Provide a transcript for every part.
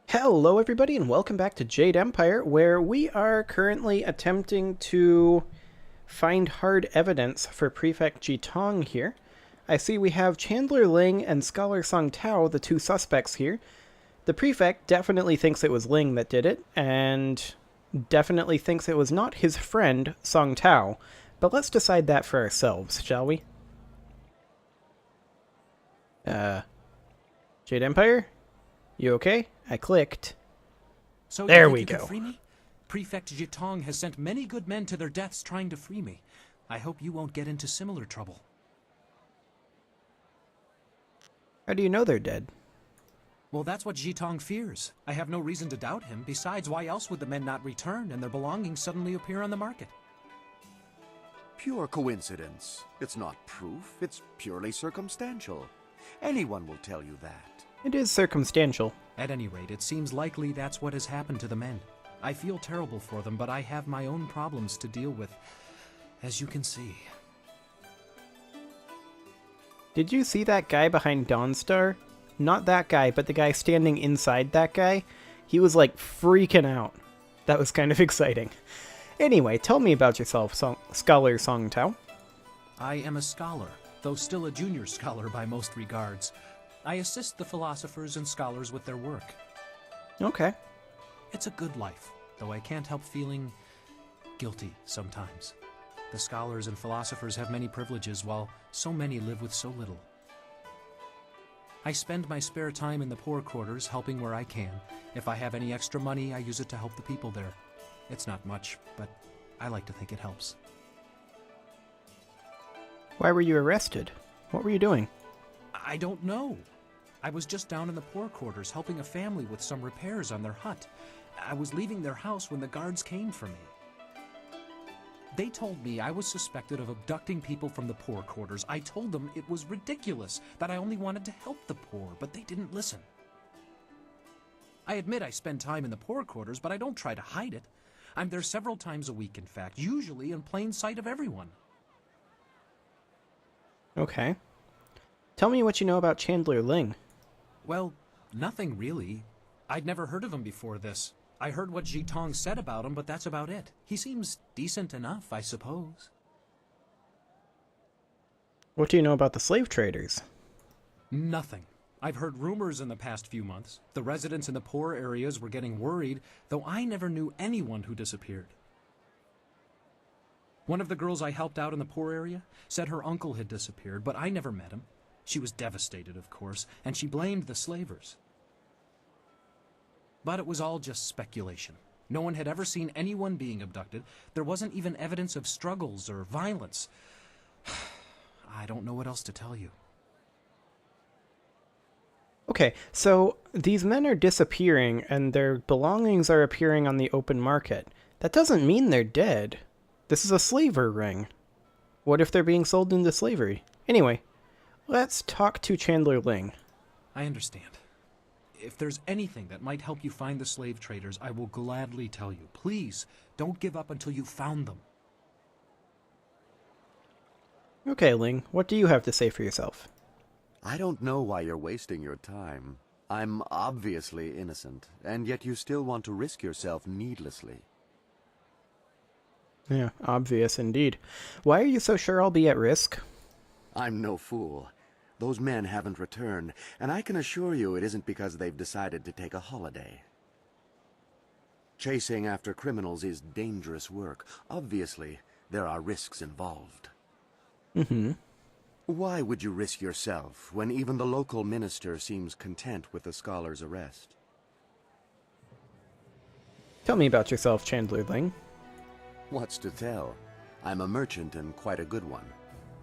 Hello everybody and welcome back to Jade Empire, where we are currently attempting to find hard evidence for Prefect Jitong here. I see we have Chandler Ling and Scholar Song Tao, the two suspects here. The Prefect definitely thinks it was Ling that did it, and definitely thinks it was not his friend, Song Tao. But let's decide that for ourselves, shall we? Jade Empire? You okay? I clicked. So There you think we you go. can free me? Prefect Jitong has sent many good men to their deaths trying to free me. I hope you won't get into similar trouble. How do you know they're dead? Well, that's what Jitong fears. I have no reason to doubt him. Besides, why else would the men not return and their belongings suddenly appear on the market? Pure coincidence. It's not proof, it's purely circumstantial. Anyone will tell you that. It is circumstantial. At any rate, it seems likely that's what has happened to the men. I feel terrible for them, but I have my own problems to deal with, as you can see. Did you see that guy behind Dawnstar? Not that guy, but the guy standing inside that guy. He was like freaking out. That was kind of exciting. Anyway, tell me about yourself, Scholar Song Tao. I am a scholar, though still a junior scholar by most regards. I assist the philosophers and scholars with their work. Okay. It's a good life, though I can't help feeling guilty sometimes. The scholars and philosophers have many privileges, while so many live with so little. I spend my spare time in the poor quarters, helping where I can. If I have any extra money, I use it to help the people there. It's not much, but I like to think it helps. Why were you arrested? What were you doing? I don't know. I was just down in the poor quarters helping a family with some repairs on their hut. I was leaving their house when the guards came for me. They told me I was suspected of abducting people from the poor quarters. I told them it was ridiculous, that I only wanted to help the poor, but they didn't listen. I admit I spend time in the poor quarters, but I don't try to hide it. I'm there several times a week, in fact, usually in plain sight of everyone. Okay. Tell me what you know about Chandler Ling. Well, nothing really. I'd never heard of him before this. I heard what Jitong said about him, but that's about it. He seems decent enough, I suppose. What do you know about the slave traders? Nothing. I've heard rumors in the past few months. The residents in the poor areas were getting worried, though I never knew anyone who disappeared. One of the girls I helped out in the poor area said her uncle had disappeared, but I never met him. She was devastated, of course, and she blamed the slavers. But it was all just speculation. No one had ever seen anyone being abducted. There wasn't even evidence of struggles or violence. I don't know what else to tell you. Okay, so these men are disappearing and their belongings are appearing on the open market. That doesn't mean they're dead. This is a slaver ring. What if they're being sold into slavery? Anyway, let's talk to Chandler Ling. I understand. If there's anything that might help you find the slave traders, I will gladly tell you. Please, don't give up until you've found them. Okay, Ling, what do you have to say for yourself? I don't know why you're wasting your time. I'm obviously innocent, and yet you still want to risk yourself needlessly. Yeah, obvious indeed. Why are you so sure I'll be at risk? I'm no fool. Those men haven't returned, and I can assure you it isn't because they've decided to take a holiday. Chasing after criminals is dangerous work. Obviously, there are risks involved. Mm-hmm. Why would you risk yourself when even the local minister seems content with the scholar's arrest? Tell me about yourself, Chandler Ling. What's to tell? I'm a merchant and quite a good one.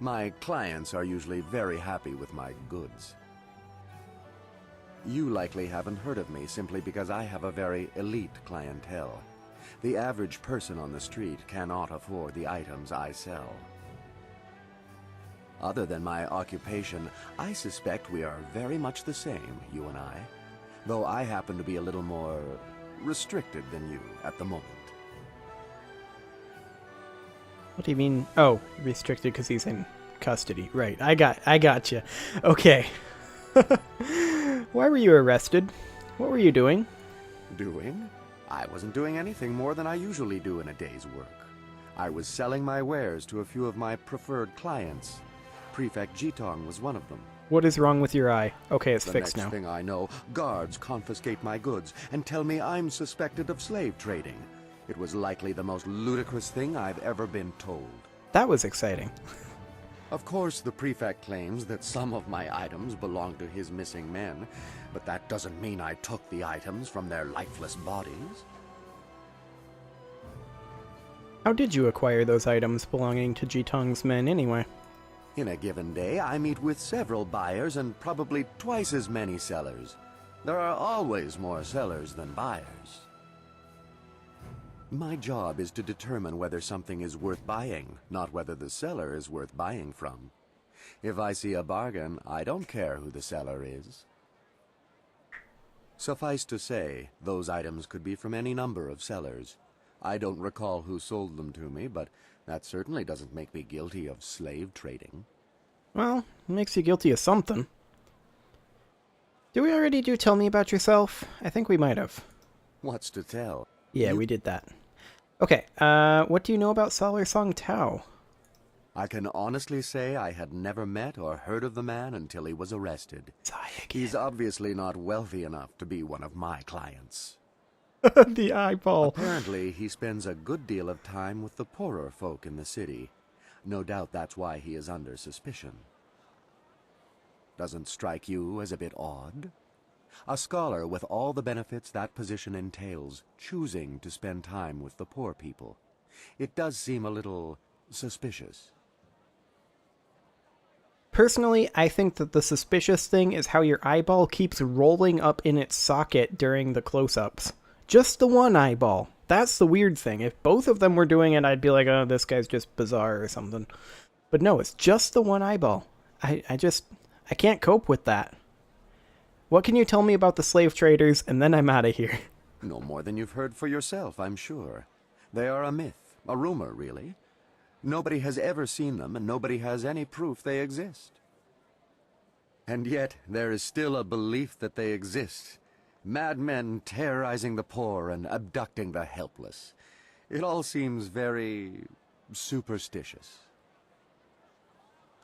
My clients are usually very happy with my goods. You likely haven't heard of me simply because I have a very elite clientele. The average person on the street cannot afford the items I sell. Other than my occupation, I suspect we are very much the same, you and I, though I happen to be a little more restricted than you at the moment. What do you mean? Oh, restricted because he's in custody. Right, I got you. Okay. Why were you arrested? What were you doing? Doing? I wasn't doing anything more than I usually do in a day's work. I was selling my wares to a few of my preferred clients. Prefect Jitong was one of them. What is wrong with your eye? Okay, it's fixed The now. next thing I know, guards confiscate my goods and tell me I'm suspected of slave trading. It was likely the most ludicrous thing I've ever been told. That was exciting. Of course, the prefect claims that some of my items belong to his missing men, but that doesn't mean I took the items from their lifeless bodies. How did you acquire those items belonging to Jitong's men anyway? In a given day, I meet with several buyers and probably twice as many sellers. There are always more sellers than buyers. My job is to determine whether something is worth buying, not whether the seller is worth buying from. If I see a bargain, I don't care who the seller is. Suffice to say, those items could be from any number of sellers. I don't recall who sold them to me, but that certainly doesn't make me guilty of slave trading. Well, it makes you guilty of something. Did we already do Tell Me About Yourself? I think we might have. What's to tell? Yeah, we did that. Okay, what do you know about Salar Song Tao? I can honestly say I had never met or heard of the man until he was arrested. He's obviously not wealthy enough to be one of my clients. The eyeball. Apparently, he spends a good deal of time with the poorer folk in the city. No doubt that's why he is under suspicion. Doesn't strike you as a bit odd? A scholar with all the benefits that position entails, choosing to spend time with the poor people. It does seem a little suspicious. Personally, I think that the suspicious thing is how your eyeball keeps rolling up in its socket during the close-ups. Just the one eyeball. That's the weird thing. If both of them were doing it, I'd be like, oh, this guy's just bizarre or something. But no, it's just the one eyeball. I can't cope with that. What can you tell me about the slave traders, and then I'm out of here? No more than you've heard for yourself, I'm sure. They are a myth, a rumor, really. Nobody has ever seen them, and nobody has any proof they exist. And yet, there is still a belief that they exist. Madmen terrorizing the poor and abducting the helpless. It all seems very superstitious.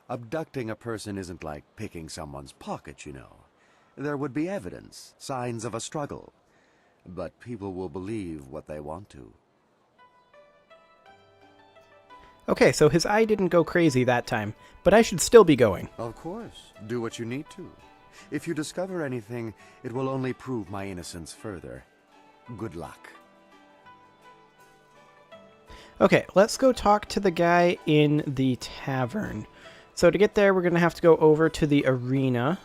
Abducting a person isn't like picking someone's pocket, you know. There would be evidence, signs of a struggle. But people will believe what they want to. Okay, so his eye didn't go crazy that time, but I should still be going. Of course. Do what you need to. If you discover anything, it will only prove my innocence further. Good luck. Okay, let's go talk to the guy in the tavern. So to get there, we're going to have to go over to the arena.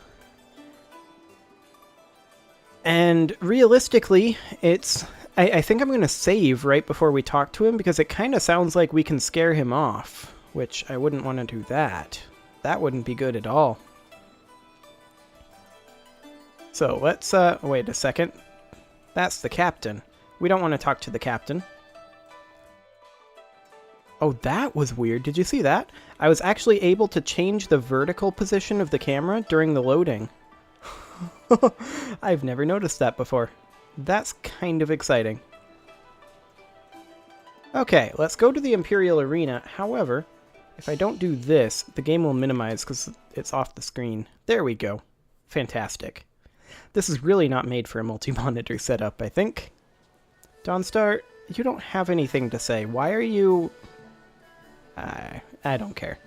And realistically, I think I'm going to save right before we talk to him, because it kind of sounds like we can scare him off, which I wouldn't want to do that. That wouldn't be good at all. So let's, wait a second. That's the captain. We don't want to talk to the captain. Oh, that was weird. Did you see that? I was actually able to change the vertical position of the camera during the loading. I've never noticed that before. That's kind of exciting. Okay, let's go to the Imperial Arena. However, if I don't do this, the game will minimize because it's off the screen. There we go. Fantastic. This is really not made for a multi-monitor setup, I think. Dawnstar, you don't have anything to say. Why are you... I don't care.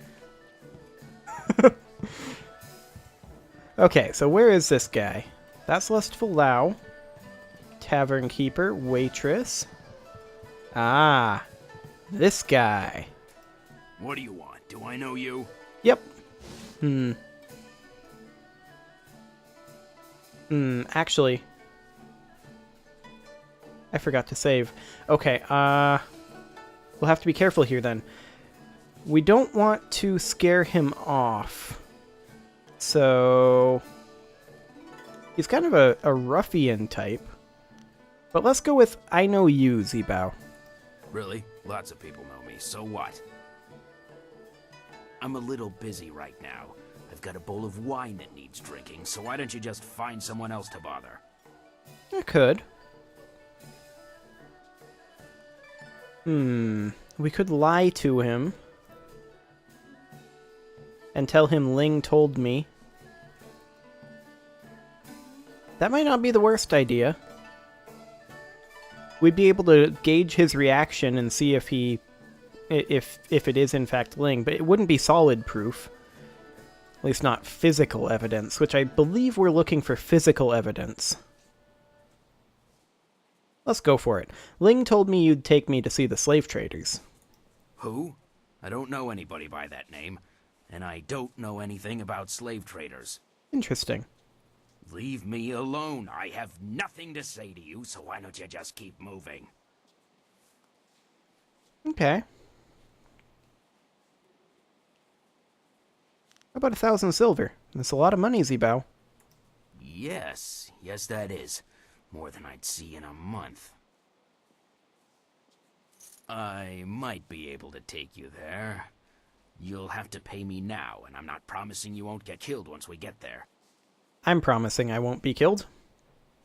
Okay, so where is this guy? That's Lustful Lao. Tavern Keeper, Waitress. Ah, this guy. What do you want? Do I know you? Yep. Actually, I forgot to save. Okay, we'll have to be careful here then. We don't want to scare him off. So, he's kind of a ruffian type. But let's go with I know you, Zibao. Really? Lots of people know me, so what? I'm a little busy right now. I've got a bowl of wine that needs drinking, so why don't you just find someone else to bother? I could. We could lie to him and tell him Ling told me. That might not be the worst idea. We'd be able to gauge his reaction and see if it is in fact Ling, but it wouldn't be solid proof. At least not physical evidence, which I believe we're looking for physical evidence. Let's go for it. Ling told me you'd take me to see the slave traders. Who? I don't know anybody by that name, and I don't know anything about slave traders. Interesting. Leave me alone. I have nothing to say to you, so why don't you just keep moving? Okay. How about 1,000 silver? That's a lot of money, Zibao. Yes, that is. More than I'd see in a month. I might be able to take you there. You'll have to pay me now, and I'm not promising you won't get killed once we get there. I'm promising I won't be killed.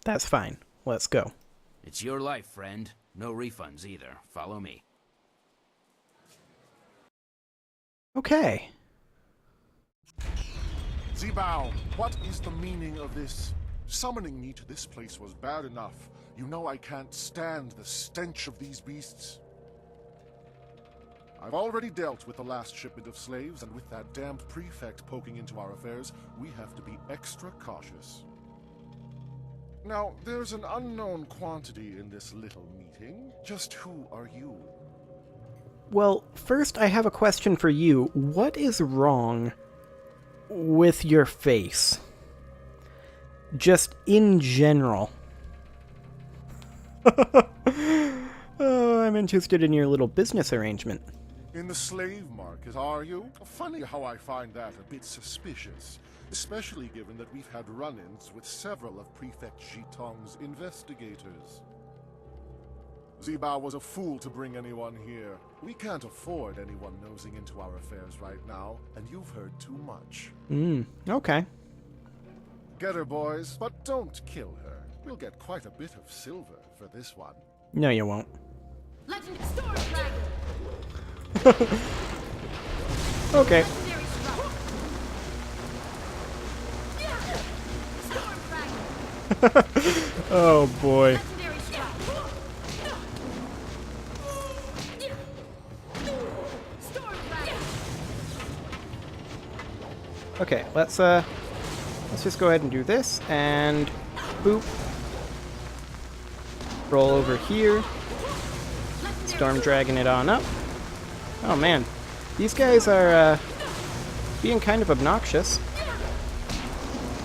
That's fine. Let's go. It's your life, friend. No refunds either. Follow me. Okay. Zibao, what is the meaning of this? Summoning me to this place was bad enough. You know I can't stand the stench of these beasts. I've already dealt with the last shipment of slaves, and with that damned prefect poking into our affairs, we have to be extra cautious. Now, there's an unknown quantity in this little meeting. Just who are you? Well, first I have a question for you. What is wrong with your face? Just in general. Oh, I'm interested in your little business arrangement. In the slave market, are you? Funny how I find that a bit suspicious, especially given that we've had run-ins with several of Prefect Jitong's investigators. Zibao was a fool to bring anyone here. We can't afford anyone nosing into our affairs right now, and you've heard too much. Okay. Get her, boys, but don't kill her. We'll get quite a bit of silver for this one. No, you won't. Legend Storm Dragon. Okay. Legendary Strike. Storm Dragon. Oh boy. Legendary Strike. Storm Dragon. Okay, let's just go ahead and do this, and boop. Roll over here. Storm Dragon it on up. Oh man, these guys are being kind of obnoxious.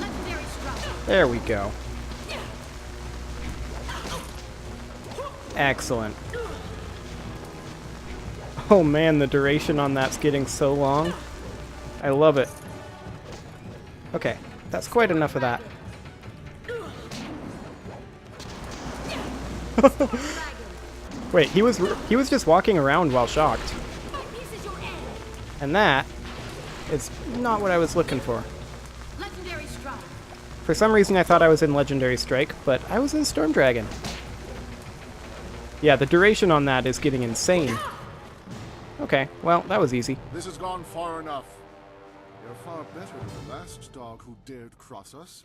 Legendary Strike. There we go. Excellent. Oh man, the duration on that's getting so long. I love it. Okay, that's quite enough of that. Wait, he was just walking around while shocked. My piece is your end. And that is not what I was looking for. Legendary Strike. For some reason I thought I was in Legendary Strike, but I was in Storm Dragon. Yeah, the duration on that is getting insane. Okay, well, that was easy. This has gone far enough. You're far better than the last dog who dared cross us.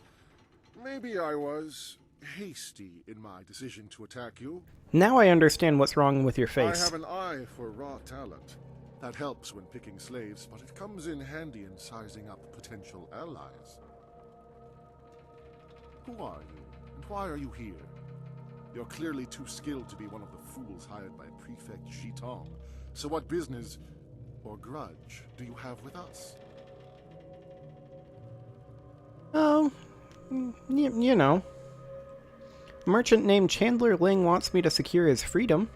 Maybe I was hasty in my decision to attack you. Now I understand what's wrong with your I face. have an eye for raw talent. That helps when picking slaves, but it comes in handy in sizing up potential allies. Who are you, and why are you here? You're clearly too skilled to be one of the fools hired by Prefect Jitong. So what business, or grudge, do you have with us? Oh, you know. A merchant named Chandler Ling wants me to secure his freedom.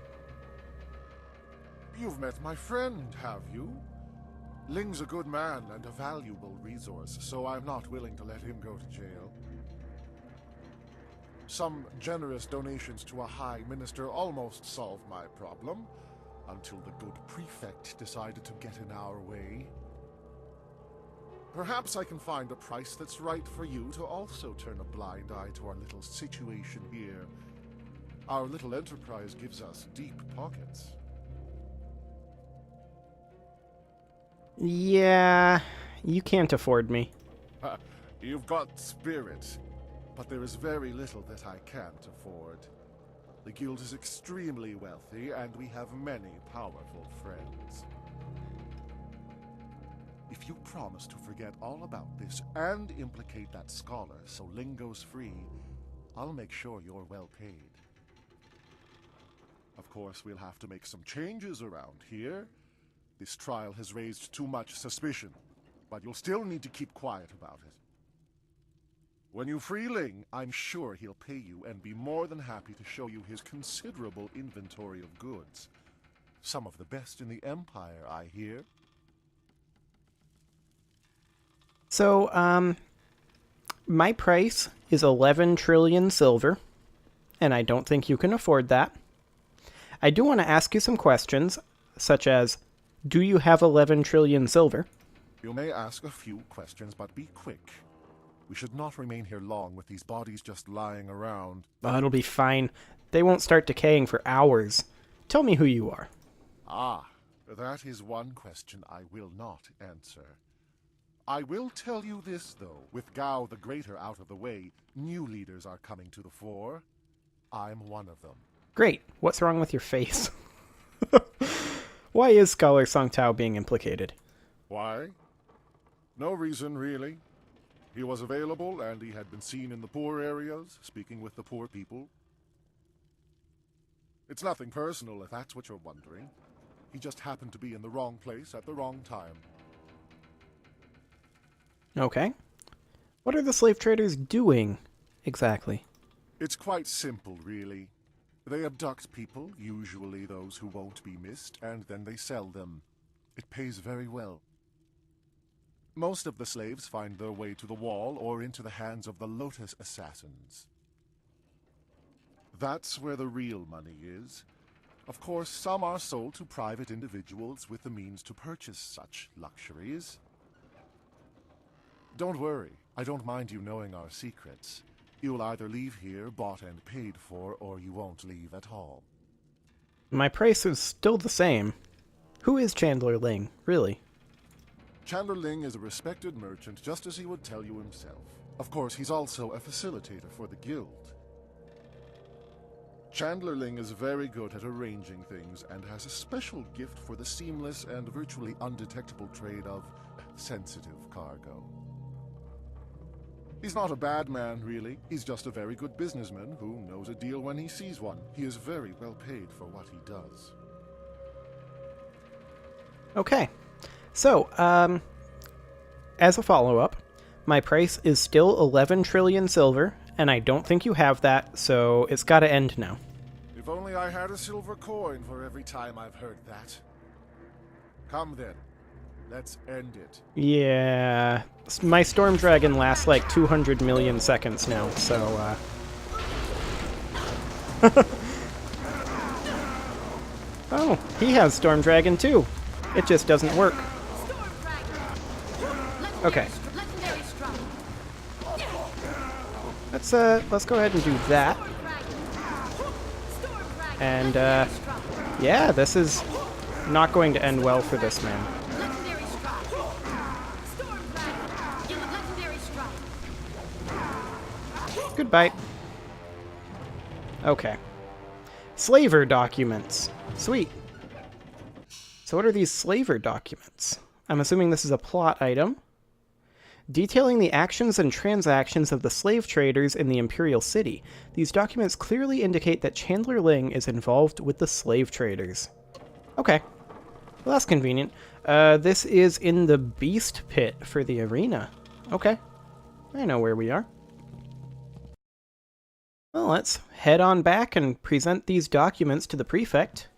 You've met my friend, have you? Ling's a good man and a valuable resource, so I'm not willing to let him go to jail. Some generous donations to a high minister almost solved my problem, until the good prefect decided to get in our way. Perhaps I can find a price that's right for you to also turn a blind eye to our little situation here. Our little enterprise gives us deep pockets. Yeah, you can't afford me. You've got spirit, but there is very little that I can't afford. The guild is extremely wealthy, and we have many powerful friends. If you promise to forget all about this and implicate that scholar so Ling goes free, I'll make sure you're well paid. Of course, we'll have to make some changes around here. This trial has raised too much suspicion, but you'll still need to keep quiet about it. When you free Ling, I'm sure he'll pay you and be more than happy to show you his considerable inventory of goods. Some of the best in the Empire, I hear. So, my price is 11 trillion silver, and I don't think you can afford that. I do want to ask you some questions, such as, do you have 11 trillion silver? You may ask a few questions, but be quick. We should not remain here long with these bodies just lying around. Oh, it'll be fine. They won't start decaying for hours. Tell me who you are. Ah, that is one question I will not answer. I will tell you this, though. With Gao the Greater out of the way, new leaders are coming to the fore. I'm one of them. Great. What's wrong with your face? Why is Scholar Song Tao being implicated? Why? No reason, really. He was available, and he had been seen in the poor areas, speaking with the poor people. It's nothing personal, if that's what you're wondering. He just happened to be in the wrong place at the wrong time. Okay. What are the slave traders doing, exactly? It's quite simple, really. They abduct people, usually those who won't be missed, and then they sell them. It pays very well. Most of the slaves find their way to the wall or into the hands of the Lotus Assassins. That's where the real money is. Of course, some are sold to private individuals with the means to purchase such luxuries. Don't worry, I don't mind you knowing our secrets. You'll either leave here bought and paid for, or you won't leave at all. My price is still the same. Who is Chandler Ling, really? Chandler Ling is a respected merchant, just as he would tell you himself. Of course, he's also a facilitator for the guild. Chandler Ling is very good at arranging things and has a special gift for the seamless and virtually undetectable trade of sensitive cargo. He's not a bad man, really. He's just a very good businessman who knows a deal when he sees one. He is very well paid for what he does. Okay. So, as a follow-up, my price is still 11 trillion silver, and I don't think you have that, so it's gotta end now. If only I had a silver coin for every time I've heard that. Come then. Let's end it. Yeah. My Storm Dragon lasts like 200 million seconds now, so, Oh, he has Storm Dragon too. It just doesn't work. Storm Dragon. Okay. Legendary strike. Let's go ahead and do that. Storm Dragon. Storm Dragon. And, Legendary strike. yeah, this is not going to end well for this man. Legendary strike. Storm Dragon. Legendary strike. Goodbye. Okay. Slaver documents. Sweet. So what are these slaver documents? I'm assuming this is a plot item. Detailing the actions and transactions of the slave traders in the Imperial City. These documents clearly indicate that Chandler Ling is involved with the slave traders. Okay. Well, that's convenient. This is in the Beast Pit for the arena. Okay. I know where we are. Well, let's head on back and present these documents to the prefect.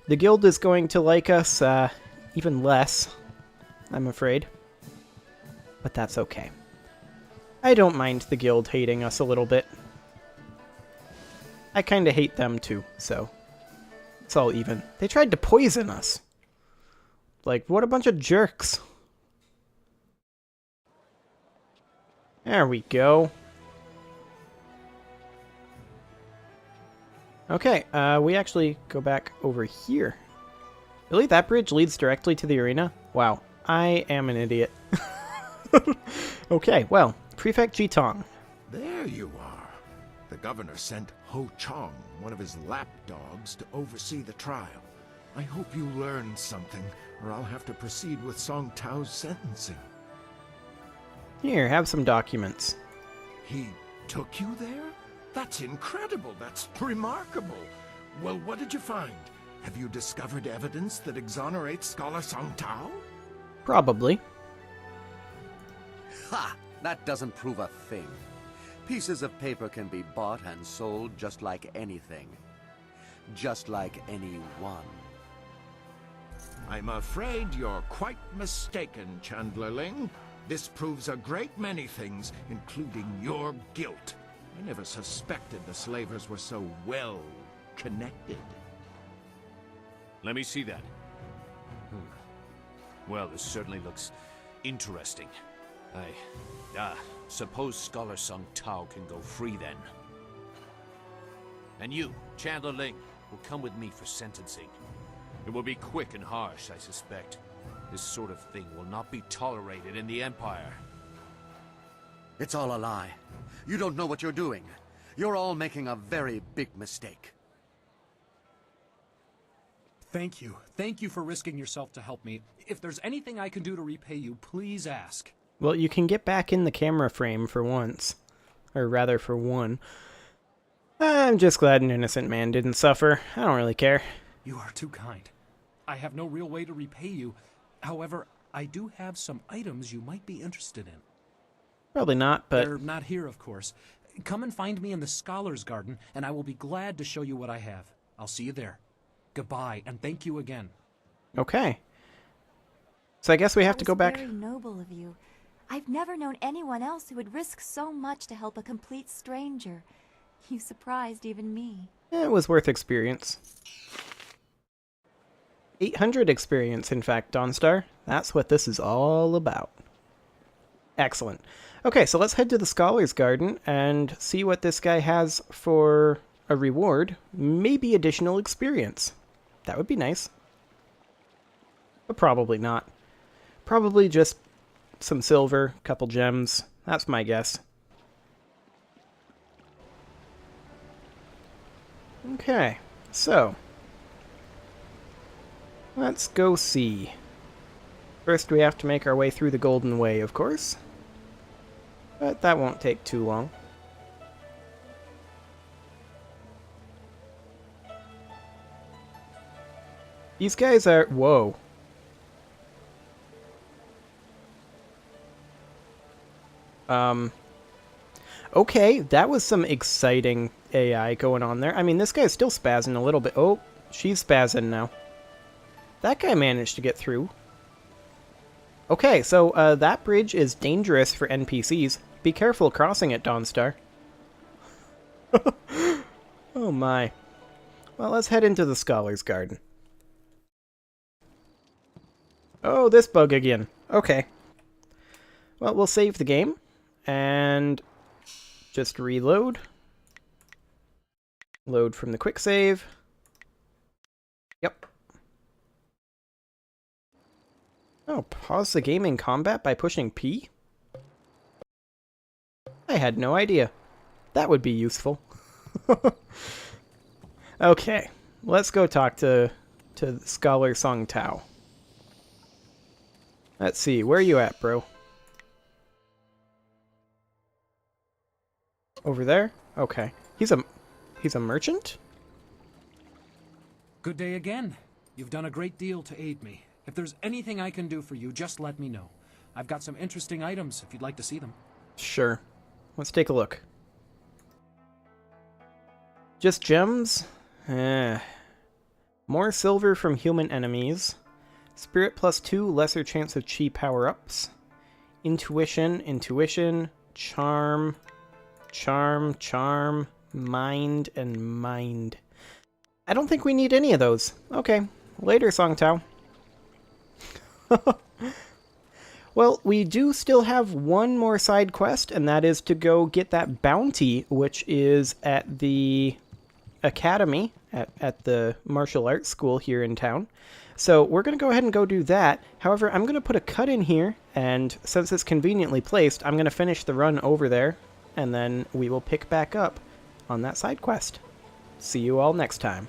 The guild is going to like us, even less, I'm afraid. But that's okay. I don't mind the guild hating us a little bit. I kinda hate them too, so it's all even. They tried to poison us. Like, what a bunch of jerks. There we go. Okay, we actually go back over here. Really? That bridge leads directly to the arena? Wow. I am an idiot. Okay, well, Prefect Jitong. There you are. The governor sent Ho Chong, one of his lapdogs, to oversee the trial. I hope you learned something, or I'll have to proceed with Song Tao's sentencing. Here, have some documents. He took you there? That's incredible. That's remarkable. Well, what did you find? Have you discovered evidence that exonerates Scholar Song Tao? Probably. Ha! That doesn't prove a thing. Pieces of paper can be bought and sold just like anything. Just like anyone. I'm afraid you're quite mistaken, Chandlerling. This proves a great many things, including your guilt. I never suspected the slavers were so well connected. Let me see that. Well, this certainly looks interesting. I suppose Scholar Sung Tao can go free then. And you, Chandler Ling, will come with me for sentencing. It will be quick and harsh, I suspect. This sort of thing will not be tolerated in the Empire. It's all a lie. You don't know what you're doing. You're all making a very big mistake. Thank you. Thank you for risking yourself to help me. If there's anything I can do to repay you, please ask. Well, you can get back in the camera frame for once. Or rather, for one. I'm just glad an innocent man didn't suffer. I don't really care. You are too kind. I have no real way to repay you. However, I do have some items you might be interested in. Probably not, but... They're not here, of course. Come and find me in the Scholars' Garden, and I will be glad to show you what I have. I'll see you there. Goodbye, and thank you again. Okay. So I guess we have to go back... That was very noble of you. I've never known anyone else who would risk so much to help a complete stranger. You surprised even me. It was worth experience. 800 experience, in fact, Dawnstar. That's what this is all about. Excellent. Okay, so let's head to the Scholar's Garden and see what this guy has for a reward. Maybe additional experience. That would be nice. But probably not. Probably just some silver, couple gems. That's my guess. Okay, so let's go see. First we have to make our way through the Golden Way, of course. But that won't take too long. These guys are... Whoa. Okay, that was some exciting AI going on there. I mean, this guy's still spazzing a little bit. Oh, she's spazzing now. That guy managed to get through. Okay, so that bridge is dangerous for NPCs. Be careful crossing it, Dawnstar. Oh my. Well, let's head into the Scholar's Garden. Oh, this bug again. Okay. Well, we'll save the game. And just reload. Load from the quick save. Yep. Oh, pause the game in combat by pushing P? I had no idea. That would be useful. Okay, let's go talk to Scholar Song Tao. Let's see, where are you at, bro? Over there? Okay. He's a merchant? Good day again. You've done a great deal to aid me. If there's anything I can do for you, just let me know. I've got some interesting items if you'd like to see them. Sure. Let's take a look. Just gems? More silver from human enemies. Spirit +2, lesser chance of chi power-ups. Intuition, charm, mind, and mind. I don't think we need any of those. Okay, later, Song Tao. Well, we do still have one more side quest, and that is to go get that bounty, which is at the academy at the martial arts school here in town. So we're going to go ahead and go do that. However, I'm going to put a cut in here, and since it's conveniently placed, I'm going to finish the run over there, and then we will pick back up on that side quest. See you all next time.